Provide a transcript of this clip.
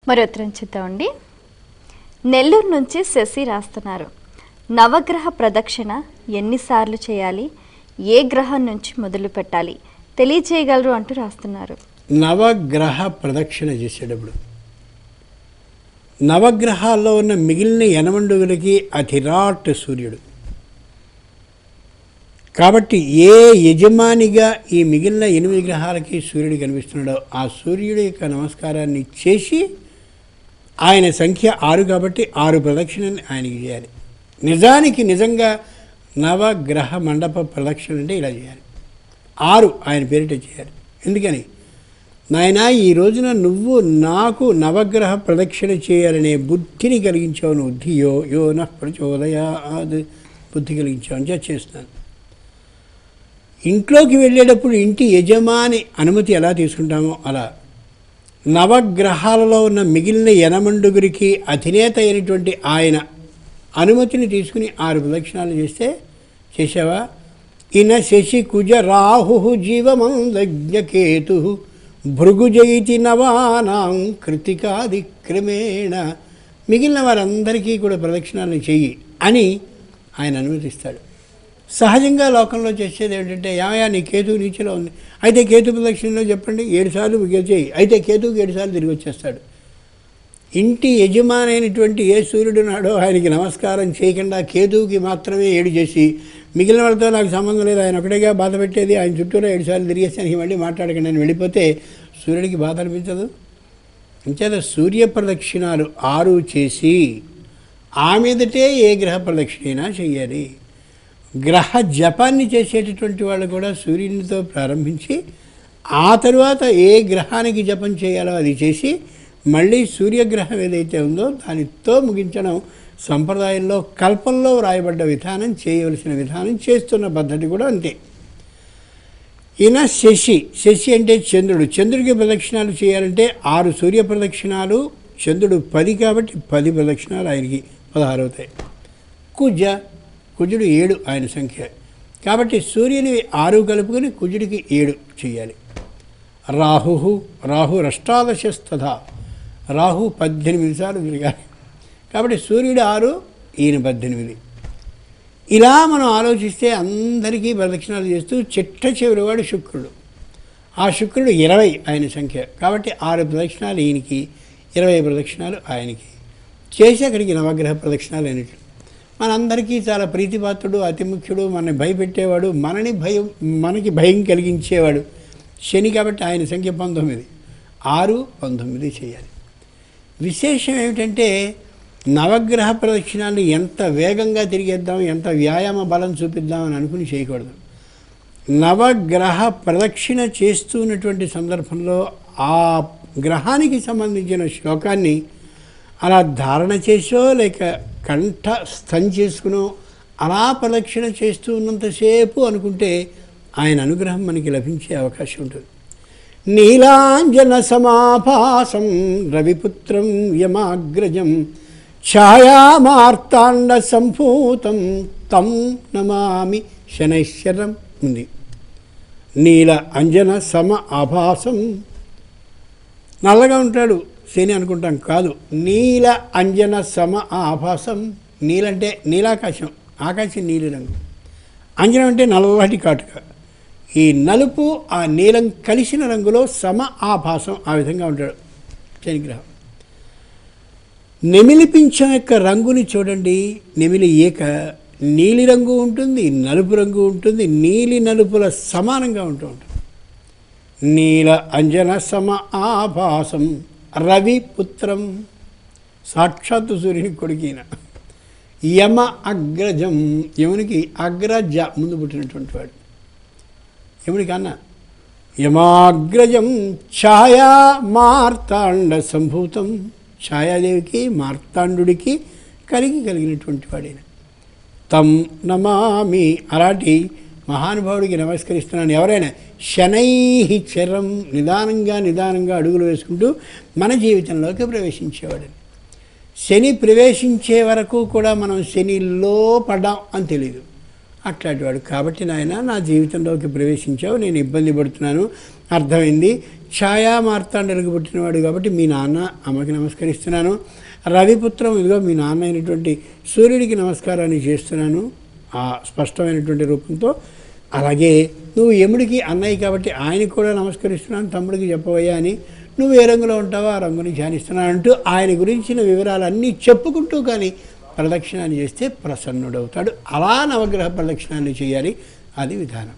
మరి ఉత్తరం చూద్దామండి. నెల్లూరు నుంచి శశి రాస్తున్నారు. నవగ్రహ ప్రదక్షిణ ఎన్నిసార్లు చేయాలి, ఏ గ్రహం నుంచి మొదలు పెట్టాలి తెలియజేయగలరు అంటూ రాస్తున్నారు. నవగ్రహ ప్రదక్షిణ చేసేటప్పుడు నవగ్రహాల్లో ఉన్న మిగిలిన 8 అతిరాట్ సూర్యుడు కాబట్టి ఏ యజమానిగా ఈ మిగిలిన 8 గ్రహాలకి సూర్యుడు కనిపిస్తున్నాడో ఆ సూర్యుడి యొక్క నమస్కారాన్ని చేసి, ఆయన సంఖ్య 6 కాబట్టి 6 ప్రదక్షిణని ఆయనకి చేయాలి. నిజంగా నవగ్రహ మండప ప్రదక్షిణ అంటే ఇలా చేయాలి. 6 ఆయన పేరిట చేయాలి. ఎందుకని? నాయనా, ఈ రోజున నువ్వు నాకు నవగ్రహ ప్రదక్షిణ చేయాలనే బుద్ధిని కలిగించావు. నువ్వు ధియో యో నః ప్రచోదయాద్ బుద్ధి కలిగించావు అని చేస్తున్నాను. ఇంట్లోకి వెళ్ళేటప్పుడు ఇంటి యజమాని అనుమతి ఎలా తీసుకుంటామో అలా నవగ్రహాలలో ఉన్న మిగిలిన 8 అధినేత అయినటువంటి ఆయన అనుమతిని తీసుకుని 6 ప్రదక్షిణాలు చేసావా? ఇన శశి కుజ రాహు జీవమందజ్ఞకేతు భృగుజయితి నవానాం కృతికాది క్రమేణ, మిగిలిన వారందరికీ కూడా ప్రదక్షిణాలను చెయ్యి అని ఆయన అనుమతిస్తాడు. సహజంగా లోకంలో చేసేది ఏంటంటే, యామయా నీ కేతువు నీచిలో ఉంది, అయితే కేతు ప్రదక్షిణలో చెప్పండి 7 సార్లు చేయి, అయితే కేతువుకి 7 సార్లు తిరిగి వచ్చేస్తాడు. ఇంటి యజమాని అయినటువంటి ఏ సూర్యుడు నాడో ఆయనకి నమస్కారం చేయకుండా కేతువుకి మాత్రమే 7 చేసి, మిగిలిన వాళ్ళతో నాకు సంబంధం లేదు, ఆయన ఒకటేగా బాధ పెట్టేది, ఆయన చుట్టూలో 7 సార్లు తిరిగేసి ఆయనకి మళ్ళీ మాట్లాడకండి అని వెళ్ళిపోతే సూర్యుడికి బాధ అనిపించదు. అంచేత సూర్య ప్రదక్షిణాలు 6 చేసి ఆ మీదటే ఏ గ్రహ ప్రదక్షిణ చేయాలి. గ్రహ జపాన్ని చేసేటటువంటి వాళ్ళు కూడా సూర్యునితో ప్రారంభించి ఆ తరువాత ఏ గ్రహానికి జపం చేయాలో అది చేసి మళ్ళీ సూర్యగ్రహం ఏదైతే ఉందో దానితో ముగించడం సంప్రదాయంలో కల్పంలో వ్రాయబడ్డ విధానం, చేయవలసిన విధానం, చేస్తున్న పద్ధతి కూడా అంతే. ఈయన శశి అంటే చంద్రుడు. చంద్రుడికి ప్రదక్షిణాలు చేయాలంటే 6 సూర్య ప్రదక్షిణాలు, చంద్రుడు 10 కాబట్టి 10 ప్రదక్షిణాలు ఆయనకి 16 అవుతాయి. కుజుడు 7 ఆయన సంఖ్య కాబట్టి సూర్యుని 6 కలుపుకొని కుజుడికి 7 చేయాలి. రాహు అష్టాదశస్తథా, రాహు 18 సార్లు తిరగాలి కాబట్టి సూర్యుడు 6 ఈయన 18. ఇలా మనం ఆలోచిస్తే అందరికీ ప్రదక్షిణాలు చేస్తూ చిట్ట చివరివాడు శుక్రుడు. ఆ శుక్రుడు 20 ఆయన సంఖ్య కాబట్టి 6 ప్రదక్షిణాలు ఈయనకి, 20 ప్రదక్షిణాలు ఆయనకి చేసి అక్కడికి నవగ్రహ ప్రదక్షిణాలు అయినట్లు. మనందరికీ చాలా ప్రీతిపాత్రుడు, అతి ముఖ్యుడు, మనని భయపెట్టేవాడు, మనకి భయం కలిగించేవాడు శని కాబట్టి ఆయన సంఖ్య 19. 6, 19 చేయాలి. విశేషం ఏమిటంటే నవగ్రహ ప్రదక్షిణాన్ని ఎంత వేగంగా తిరిగేద్దాం, ఎంత వ్యాయామ బలం చూపిద్దాం అని అనుకుని చేయకూడదు. నవగ్రహ ప్రదక్షిణ చేస్తున్నటువంటి సందర్భంలో ఆ గ్రహానికి సంబంధించిన శ్లోకాన్ని అలా ధారణ చేసో లేక కంఠస్థం చేసుకునో అలా ప్రదక్షిణ చేస్తూ ఉన్నంతసేపు అనుకుంటే ఆయన అనుగ్రహం మనకి లభించే అవకాశం ఉంటుంది. నీలాంజన సమాభాసం రవిపుత్రం యమాగ్రజం ఛాయామార్తాండ సంభూతం తం నమామి శనైశ్వరం ఉంది. నీల అంజన సమ ఆభాసం, నల్లగా ఉంటాడు శని అనుకుంటాం, కాదు. నీల అంజన సమ ఆభాసం. నీలంటే నీలాకాశం, ఆకాశం నీలిరంగు. అంజనం అంటే నల్లటి కాటుక. ఈ నలుపు ఆ నీలం కలిసిన రంగులో సమ ఆభాసం, ఆ విధంగా ఉంటాడు శనిగ్రహం. నెమిలి పింఛం యొక్క రంగుని చూడండి. నెమిలి ఏక నీలిరంగు ఉంటుంది, నలుపు రంగు ఉంటుంది, నీలి నలుపుల సమానంగా ఉంటూ ఉంటుంది. నీల అంజన సమ ఆభాసం రవిపుత్రం, సాక్షాత్తు సూర్యుని కొడుకిన. యమ అగ్రజం, యమునికి అగ్రజ ముందు పుట్టినటువంటి వాడు యమునికి అన్న. యమాగ్రజం ఛాయా మార్తాండ సంభూతం, ఛాయాదేవికి మార్తాండుడికి కలిగినటువంటి వాడైన. తం నమామి, అలాంటి మహానుభావుడికి నమస్కరిస్తున్నాను. ఎవరైనా శనైహి చరం, నిదానంగా అడుగులు వేసుకుంటూ మన జీవితంలోకి ప్రవేశించేవాడని. శని ప్రవేశించే వరకు కూడా మనం శనిలో పడ్డాం అని తెలియదు. అట్లాంటి వాడు. కాబట్టి నాయన నా జీవితంలోకి ప్రవేశించావు, నేను ఇబ్బంది పడుతున్నాను, అర్థమైంది. ఛాయా మార్తాండలకు పుట్టినవాడు కాబట్టి మీ నాన్న అమ్మకి నమస్కరిస్తున్నాను. రవిపుత్రం ఇదిగో మీ నాన్న అయినటువంటి సూర్యుడికి నమస్కారాన్ని చేస్తున్నాను ఆ స్పష్టమైనటువంటి రూపంతో. అలాగే నువ్వు యముడికి అన్నయ్య కాబట్టి ఆయనకు కూడా నమస్కరిస్తున్నాను, తమ్ముడికి చెప్పవయ్యా అని. నువ్వు ఏ రంగులో ఉంటావో ఆ రంగుని ధ్యానిస్తున్నాను అంటూ ఆయన గురించిన వివరాలన్నీ చెప్పుకుంటూ కానీ ప్రదక్షిణాన్ని చేస్తే ప్రసన్నుడవుతాడు. అలా నవగ్రహ ప్రదక్షిణాన్ని చేయాలి, అది విధానం.